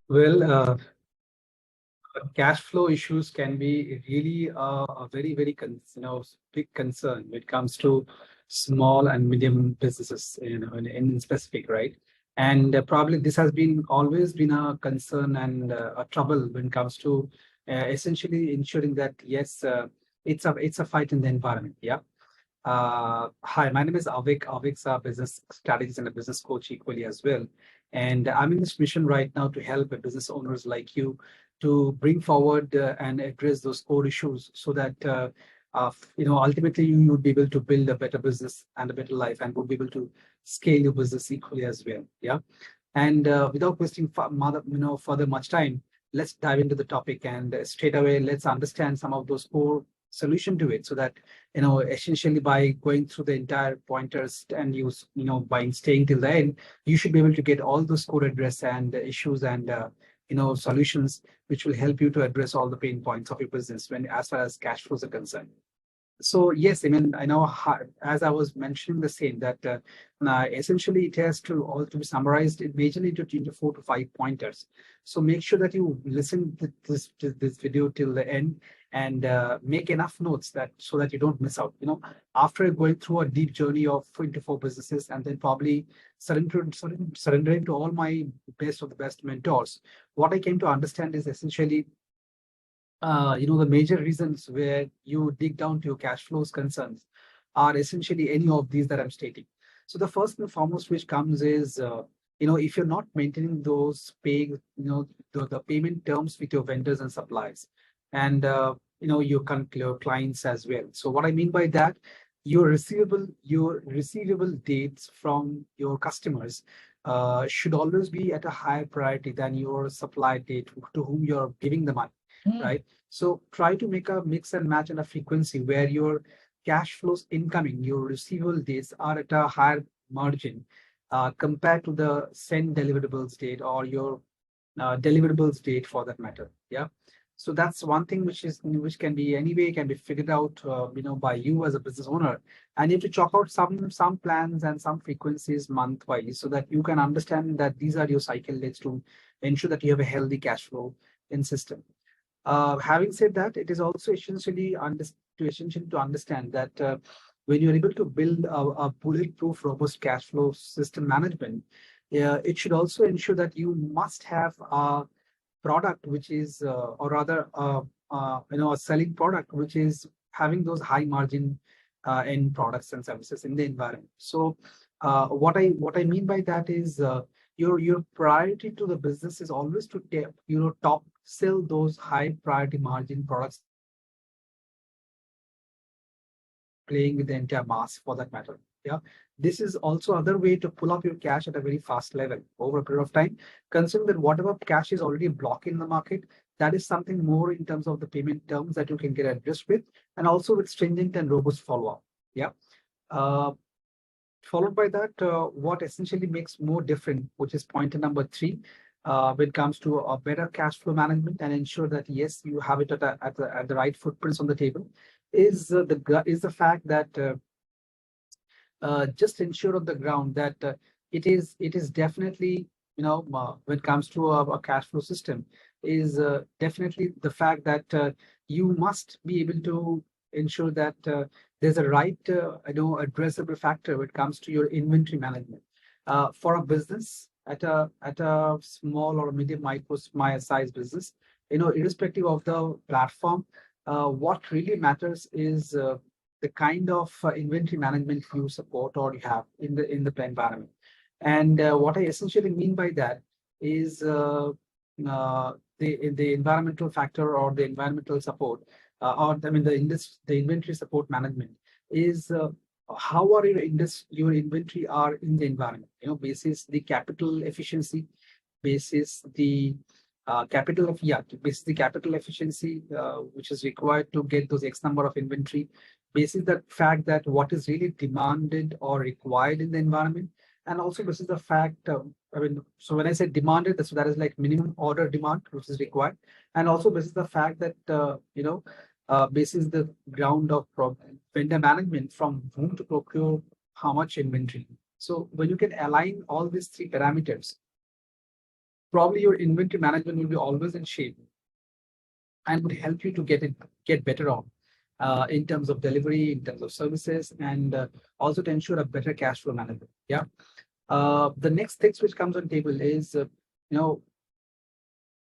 Well, cash flow issues can be really a very big concern when it comes to small and medium businesses, in specific, right? And probably this has been always been a concern and a trouble when it comes to essentially ensuring that yes, it's a fight in the environment. Yeah. Hi, my name is Avik. Avik's a business strategist and a business coach equally as well. And I'm in this mission right now to help business owners like you to bring forward and address those core issues so that ultimately you would be able to build a better business and a better life and would be able to scale your business equally as well. Yeah. And without wasting further much time, let's dive into the topic and straight away let's understand some of those core solution to it so that essentially by going through the entire pointers and by staying till the end, you should be able to get all those core address and issues and solutions which will help you to address all the pain points of your business when as far as cash flows are concerned. So yes, I mean, I know as I was mentioning the same that essentially it has to all to be summarized in majorly into 4 to 5 pointers. So make sure that you listen to this video till the end and make enough notes that so that you don't miss out. After going through a deep journey of 24 businesses and then probably surrendering to all my best of the best mentors, what I came to understand is essentially the major reasons where you dig down to your cash flows concerns are essentially any of these that I'm stating. So the first and foremost which comes is, if you're not maintaining those the payment terms with your vendors and suppliers and, your clients as well. So what I mean by that, your receivable dates from your customers should always be at a higher priority than your supply date to whom you're giving the money, right? So try to make a mix and match and a frequency where your cash flows incoming, your receivable dates are at a higher margin compared to the send deliverables date or your deliverables date for that matter. Yeah. So that's one thing which can be anyway can be figured out by you as a business owner, and you have to chalk out some plans and some frequencies month wise so that you can understand that these are your cycle dates to ensure that you have a healthy cash flow in system. Having said that, it is also essential to understand that when you're able to build a bulletproof, robust cash flow system management, it should also ensure that you must have a product which is, or rather, a selling product which is having those high margin end products and services in the environment. So, what I mean by that is your priority to the business is always to top sell those high priority margin products playing with the entire mass for that matter. Yeah. This is also other way to pull up your cash at a very fast level over a period of time. Considering that whatever cash is already blocked in the market, that is something more in terms of the payment terms that you can get addressed with, and also with stringent and robust follow-up. Yeah. Uh, Followed by that, what essentially makes more different, which is pointer number 3, when it comes to a better cash flow management and ensure that yes, you have it at the right footprints on the table, is the fact that just ensure on the ground that it is definitely when it comes to a cash flow system is definitely the fact that you must be able to ensure that there's a right addressable factor when it comes to your inventory management for a business at a small or medium micro size business, irrespective of the platform. What really matters is the kind of inventory management you support or you have in the environment. And what I essentially mean by that is the environmental factor or the environmental support, or I mean the inventory support management is how are your inventory are in the environment. Basis the capital efficiency, basis the basis the capital efficiency which is required to get those X number of inventory, basis the fact that what is really demanded or required in the environment, and also this is the fact, so when I say demanded, that is like minimum order demand which is required, and also this is the fact that basis the ground of vendor management from whom to procure how much inventory. So when you can align all these 3 parameters, Probably your inventory management will be always in shape and would help you to get better on in terms of delivery, in terms of services, and also to ensure a better cash flow management. Yeah. The next things which comes on table is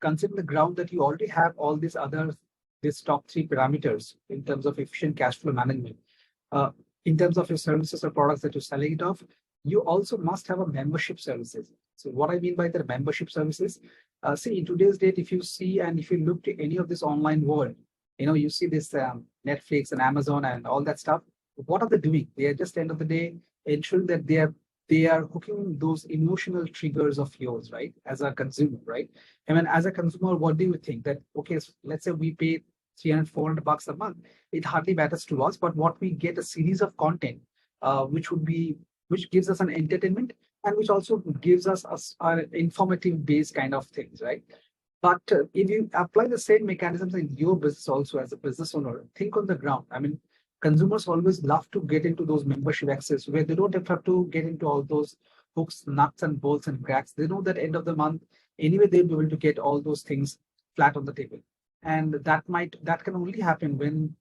consider the ground that you already have all these top three parameters in terms of efficient cash flow management. In terms of your services or products that you're selling it off, you also must have a membership services. So what I mean by the membership services, see in today's date, if you see and if you look to any of this online world, you see this Netflix and Amazon and all that stuff. What are they doing? They are just end of the day ensuring that they are hooking those emotional triggers of yours, right? As a consumer, right? I mean, as a consumer, what do you think that, okay, so let's say we pay 300, 400 bucks a month. It hardly matters to us, but what we get a series of content, which gives us an entertainment and which also gives us our informative based kind of things, right? But if you apply the same mechanisms in your business also as a business owner, think on the ground. I mean, consumers always love to get into those membership access where they don't have to get into all those hooks, nuts and bolts and cracks. They know that end of the month, anyway, they'll be able to get all those things flat on the table. And that can only happen when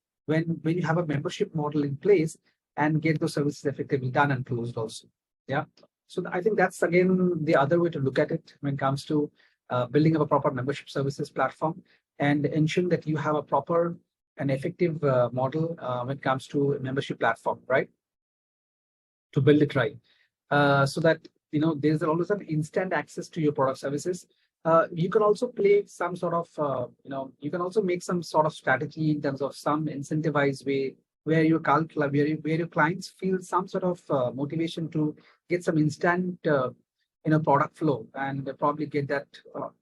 you have a membership model in place and get those services effectively done and closed also. Yeah. So I think that's again the other way to look at it when it comes to building up a proper membership services platform and ensuring that you have a proper and effective model when it comes to a membership platform, right? To build it right, so that there's always an instant access to your product services. You can also play some sort of you can also make some sort of strategy in terms of some incentivized way where your clients feel some sort of motivation to get some instant product flow and probably get that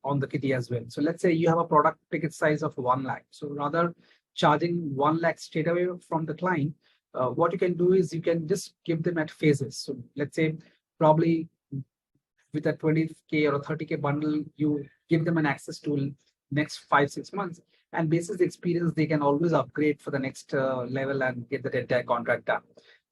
on the kitty as well. So let's say you have a product ticket size of 1 lakh. So rather charging 1 lakh straight away from the client, what you can do is you can just give them at phases. So let's say probably with a 20K or a 30K bundle, you give them an access to next 5-6 months, and basis the experience, they can always upgrade for the next level and get the entire contract done.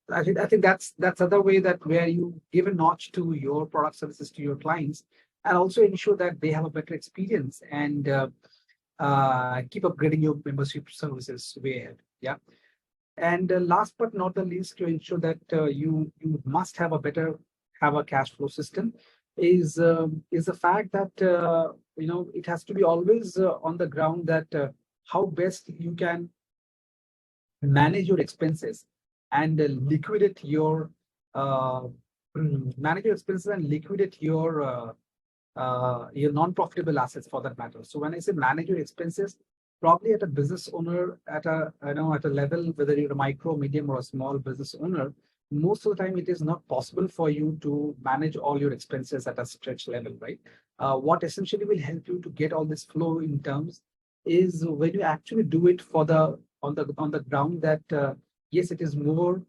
I think that's other way that where you give a notch to your product services to your clients and also ensure that they have a better experience and keep upgrading your membership services way ahead. Yeah. And last but not the least, to ensure that you must have a cash flow system is the fact that it has to be always on the ground that how best you can manage your expenses and liquidate your manage your expenses and liquidate your non-profitable assets for that matter. So when I say manage your expenses, probably at a business owner at a level, whether you're a micro, medium, or a small business owner, most of the time it is not possible for you to manage all your expenses at a stretch level, right? What essentially will help you to get all this flow in terms is when you actually do it for on the ground that yes, it is more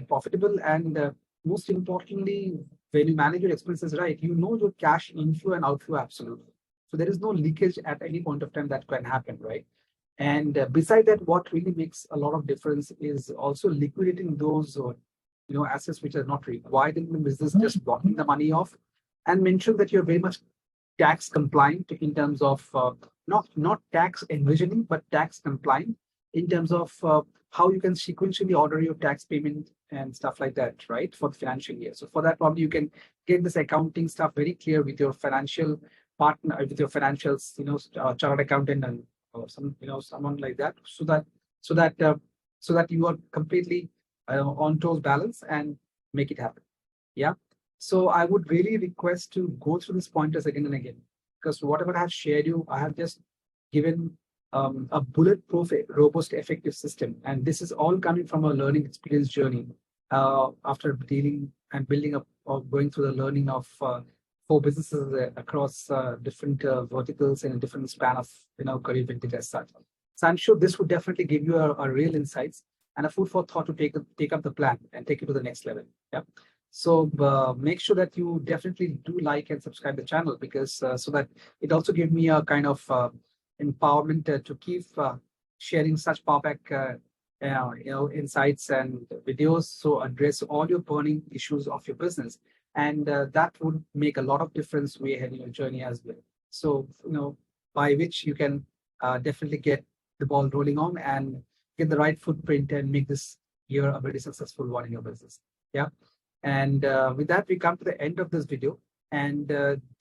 profitable, and most importantly, when you manage your expenses right, you know your cash inflow and outflow absolutely. So there is no leakage at any point of time that can happen, right? And beside that, what really makes a lot of difference is also liquidating those assets which are not required in the business, just blocking the money off, and mention that you're very much tax compliant in terms of not tax envisioning, but tax compliant in terms of how you can sequentially order your tax payment and stuff like that, right, for the financial year. So for that, probably you can get this accounting stuff very clear with your financial partner, with your financials, chartered accountant and someone like that, so that you are completely on toes balance and make it happen. Yeah. So I would really request to go through these pointers again and again, because whatever I have shared you, I have just given a bulletproof, robust, effective system. And this is all coming from a learning experience journey after dealing and building up or going through the learning of 4 businesses across different verticals in a different span of career vintage as such. So I'm sure this would definitely give you a real insights and a food for thought to take up the plan and take it to the next level. Yeah. So make sure that you definitely do like and subscribe the channel, because so that it also gives me a kind of empowerment to keep sharing such power pack insights and videos, so address all your burning issues of your business, and that would make a lot of difference way ahead in your journey as well. So by which you can definitely get the ball rolling on and get the right footprint and make this year a very successful one in your business. Yeah. And with that, we come to the end of this video. And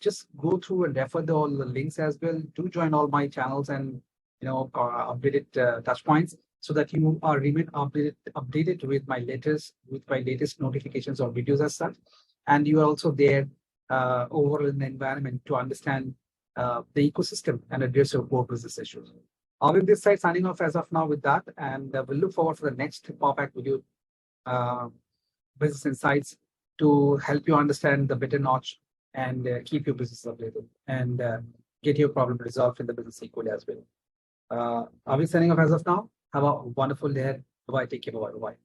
just go through and refer all the links as well. Do join all my channels and updated touch points, so that you are remain updated with my latest notifications or videos as such. And you are also there overall in the environment to understand the ecosystem and address your core business issues. I'll be this side signing off as of now with that, and we'll look forward for the next pop-up video, business insights, to help you understand the better notch and keep your business updated and get your problem resolved in the business equally as well. I'll be signing off as of now. Have a wonderful day. Bye. Take care. Bye. Bye.